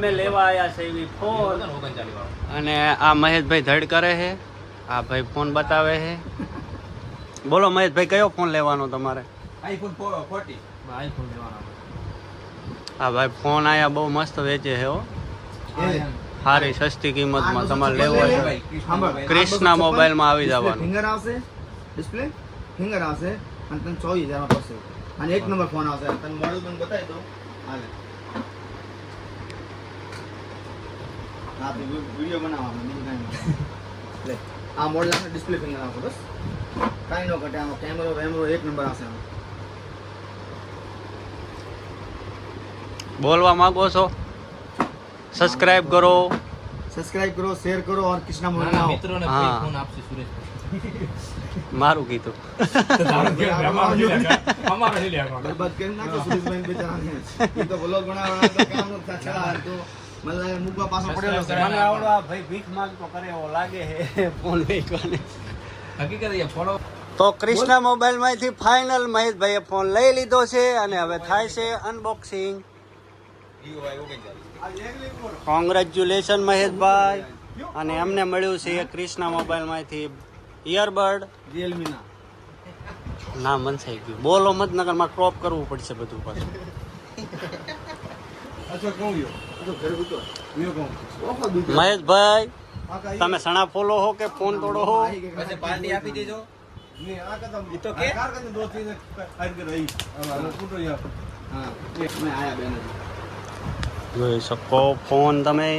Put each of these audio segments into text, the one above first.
મેં લેવા આયા છે એવી ફોન અને આ મહેશભાઈ ધડ કરે છે. આ ભાઈ ફોન બતાવે છે. બોલો મહેશભાઈ, કયો ફોન લેવાનો તમારે? આઈફોન 40. આઈફોન લેવાનો. હા ભાઈ, ફોન આયા બહુ મસ્ત વેચે છે હો. સારી સસ્તી કિંમતમાં તમારે લેવો હોય ક્રિષ્ના મોબાઈલમાં આવી જવાનું. ફિંગર આવશે, ડિસ્પ્લે ફિંગર આવશે અને તને 24,000 માં પડશે. અને એક નંબર ફોન આવશે. તને મોડેલ પણ બતાવી દો. હાલે હા, તો વિડિયો બનાવવાનો બીજું કાંઈ નહીં. લે આ મોડેલ આવશે, ડિસ્પ્લે ફિંગર આવશે, બસ કાંઈ ન ઘટે. આમાં કેમેરો વેમેરો એક નંબર આવશે. આમાં બોલવા માંગો છો? સબસ્ક્રાઇબ કરો, શેર કરો और कृष्णा मोबाइल નાના आओ. મિત્રોને હા. ફ્રી ફોન આપશે સુરેશ. મારું કીધું. અમારે લઈ લેવાનો. બરબાદ કરી નાખો સુરેશભાઈ બેચારાને. એ તો વ્લોગ બનાવવાનો તો કામ નતા ચલા તો મને લાગે મુકવા પાછો પડેલો છે. મને આવડો આ ભાઈ ભીખ માંગતો કરે એવો લાગે છે ફોન વેચવાને. હકીકત એ ફોલો તો ક્રિષ્ના મોબાઈલમાંથી ફાઇનલ મહેશભાઈએ ફોન લઈ લીધો છે અને હવે થાય છે અનબોક્સિંગ. કોંગ્રેચ્યુલેશન મહેશભાઈ. અને અમને મળ્યું છે ક્રિષ્ના મોબાઈલમાંથી ઇયરબડ. Realme ના. ના મન થઈ ગયું. બોલો મત, નગર માં ક્રોપ કરવું પડશે બધું પાછું. અચ્છા કહું યો. તો ઘરે ઉતો. યો કહું. ઓખો દૂધ. મહેશભાઈ, તમે સણા ફોલો હો કે ફોન તોડો હો? પછી પાર્ટી આપી દેજો. ને આ કદમ ઈ તો કે કાર કદમ દો ચીજ ખાઈ કે રહી. આ ફોટો યાર. હા, એક મે આયા બેન. જોઈ શકો ફોન તમે.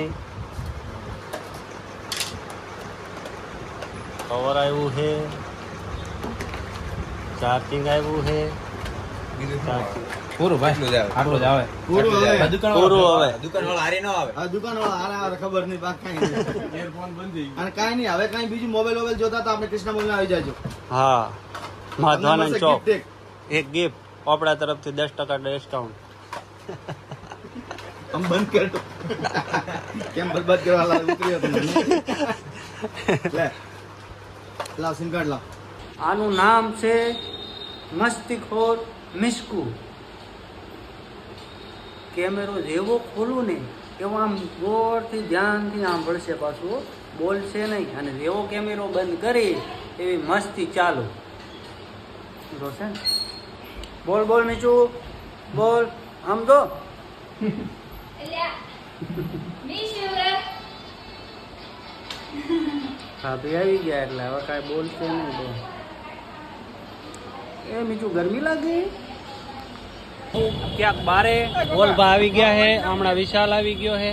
કવર આવ્યું છે, ચાર્જિંગ આવ્યું છે. પૂરું ભાઈ આટલું જ આવે. પૂરું હવે. પૂરું હવે. દુકાનવાળા હારે ન આવે. આ દુકાનવાળા હારે આવે ખબર નહીં બાકી કાંઈ નહીં. એરફોન બંધ થઈ ગયું. અને કાંઈ નહીં, હવે કાંઈ બીજું મોબાઈલ જોતા તો આપણે કૃષ્ણ મોબાઈલ આવી જાજો. હા, માધવાનંદ ચોક. gift એક. એક ગિફ્ટ આપણા તરફથી 10% ડિસ્કાઉન્ટ. આમ બંધ કરતો. કેમ બરબાદ કરવા લાગ ઉતર્યો તો મને. લે લાવ સિમ કાર્ડ લાવ. આનું નામ છે મસ્તીખોર મિસ્કુ. કેમેરો જેવો ખોલું ને એવો આમ ગોળથી ધ્યાનથી સાંભળશે, પાછું બોલશે નહીં. અને જેવો કેમેરો બંધ કરી એવી મસ્તી ચાલુ. જોશે ને? બોલ બોલ મીચું બોલ. આમ તો ભાભી આવી ગયા એટલે હવે કાંઈ બોલશે નહીં. તો એ મીચું ગરમી લાગે. ક્યાંક બારે બોલભા આવી ગયા હે, હમણાં વિશાલ આવી ગયો હે.